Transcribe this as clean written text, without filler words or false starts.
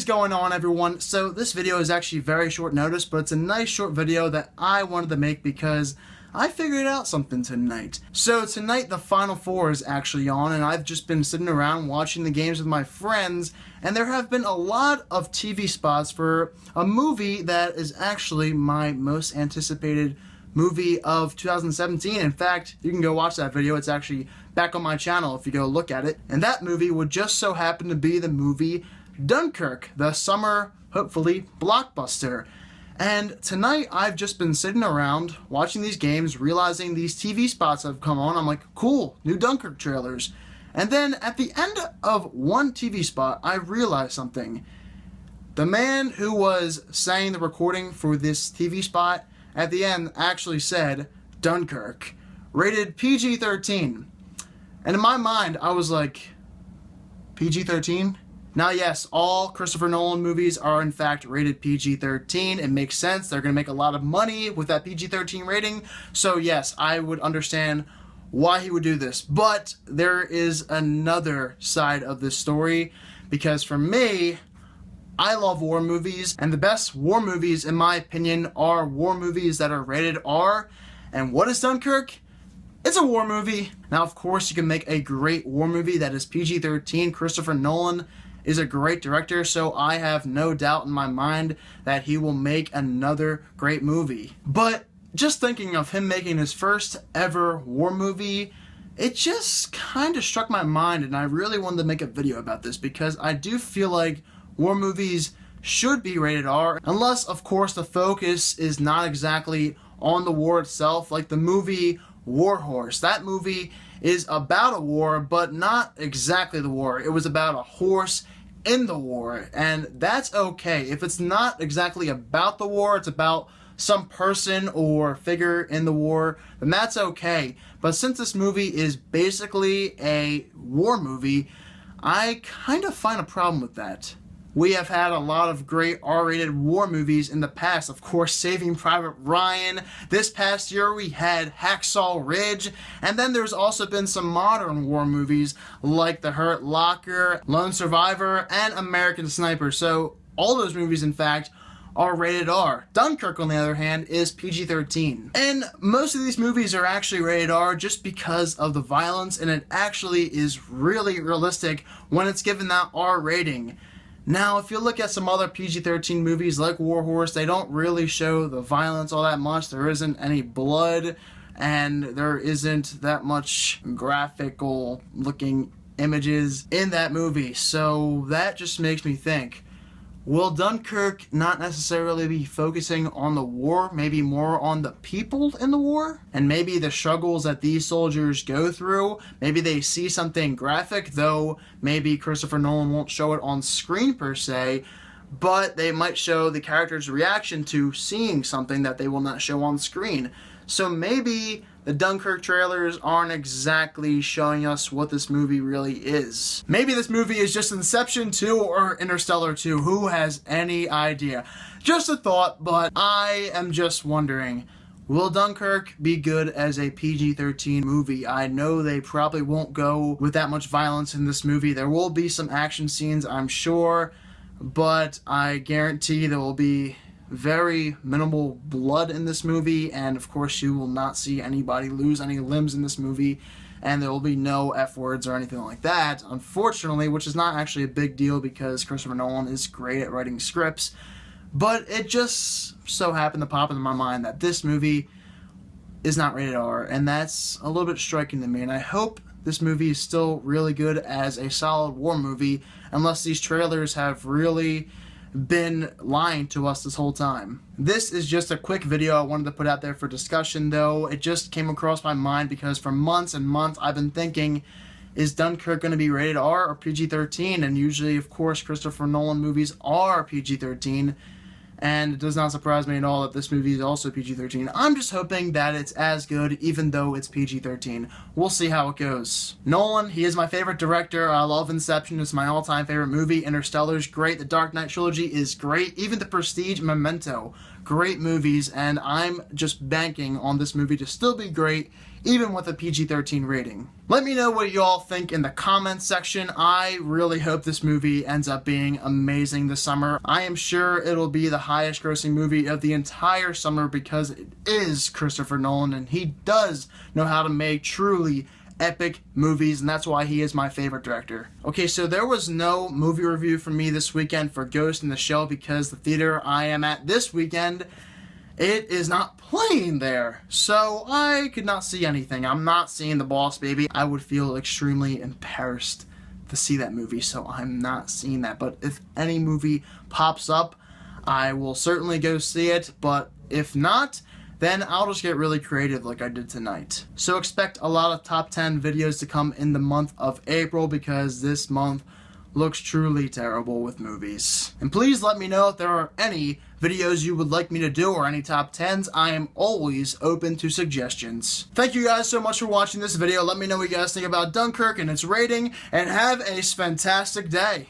is going on, everyone? So this video is actually very short notice, but it's a nice short video that I wanted to make because I figured out something tonight. So tonight the Final Four is actually on, and I've just been sitting around watching the games with my friends, and there have been a lot of TV spots for a movie that is actually my most anticipated movie of 2017. In fact, you can go watch that video. It's actually back on my channel if you go look at it. And that movie would just so happen to be the movie Dunkirk, the summer, hopefully, blockbuster. And tonight, I've just been sitting around watching these games, realizing these TV spots have come on. I'm like, cool, new Dunkirk trailers. And then at the end of one TV spot, I realized something. The man who was saying the recording for this TV spot at the end actually said Dunkirk, rated PG-13. And in my mind, I was like, PG-13? Now, yes, all Christopher Nolan movies are in fact rated PG-13. It makes sense. They're going to make a lot of money with that PG-13 rating. So yes, I would understand why he would do this. But there is another side of this story, because for me, I love war movies, and the best war movies, in my opinion, are war movies that are rated R. And what is Dunkirk? It's a war movie. Now, of course, you can make a great war movie that is PG-13. Christopher Nolan is a great director, so I have no doubt in my mind that he will make another great movie. But just thinking of him making his first ever war movie, it just kind of struck my mind, and I really wanted to make a video about this because I do feel like war movies should be rated R, unless, of course, the focus is not exactly on the war itself, like the movie War Horse. That movie is about a war, but not exactly the war. It was about a horse in the war, and that's okay. If it's not exactly about the war, it's about some person or figure in the war, then that's okay. But since this movie is basically a war movie, I kind of find a problem with that. We have had a lot of great R-rated war movies in the past. Of course, Saving Private Ryan. This past year we had Hacksaw Ridge. And then there's also been some modern war movies like The Hurt Locker, Lone Survivor, and American Sniper. So all those movies, in fact, are rated R. Dunkirk, on the other hand, is PG-13. And most of these movies are actually rated R just because of the violence, and it actually is really realistic when it's given that R rating. Now, if you look at some other PG-13 movies like War Horse, they don't really show the violence all that much. There isn't any blood, and there isn't that much graphical looking images in that movie. So that just makes me think, will Dunkirk not necessarily be focusing on the war, maybe more on the people in the war? And maybe the struggles that these soldiers go through? Maybe they see something graphic, though maybe Christopher Nolan won't show it on screen per se, but they might show the character's reaction to seeing something that they will not show on screen. So maybe the Dunkirk trailers aren't exactly showing us what this movie really is. Maybe this movie is just Inception 2 or Interstellar 2. Who has any idea? Just a thought, but I am just wondering, will Dunkirk be good as a PG-13 movie? I know they probably won't go with that much violence in this movie. There will be some action scenes, I'm sure, but I guarantee there will be very minimal blood in this movie, and of course you will not see anybody lose any limbs in this movie, and there will be no F words or anything like that, unfortunately, which is not actually a big deal because Christopher Nolan is great at writing scripts. But it just so happened to pop into my mind that this movie is not rated R, and that's a little bit striking to me, and I hope this movie is still really good as a solid war movie, unless these trailers have really been lying to us this whole time. This is just a quick video I wanted to put out there for discussion, though. It just came across my mind because for months and months I've been thinking, is Dunkirk going to be rated R or PG-13? And usually, of course, Christopher Nolan movies are PG-13. And it does not surprise me at all that this movie is also PG-13. I'm just hoping that it's as good, even though it's PG-13. We'll see how it goes. Nolan, he is my favorite director. I love Inception. It's my all-time favorite movie. Interstellar's great. The Dark Knight trilogy is great. Even The Prestige and Memento. great movies, and I'm just banking on this movie to still be great, even with a PG-13 rating. Let me know what you all think in the comments section. I really hope this movie ends up being amazing this summer. I am sure it'll be the highest grossing movie of the entire summer because it is Christopher Nolan, and he does know how to make truly epic movies, and that's why he is my favorite director. Okay, so there was no movie review from me this weekend for Ghost in the Shell because the theater I am at this weekend, it is not playing there. So I could not see anything. I'm not seeing The Boss Baby. I would feel extremely embarrassed to see that movie, so I'm not seeing that. But if any movie pops up, I will certainly go see it, but if not, then I'll just get really creative like I did tonight. So expect a lot of top 10 videos to come in the month of April because this month looks truly terrible with movies. And please let me know if there are any videos you would like me to do or any top 10s. I am always open to suggestions. Thank you guys so much for watching this video. Let me know what you guys think about Dunkirk and its rating, and have a fantastic day.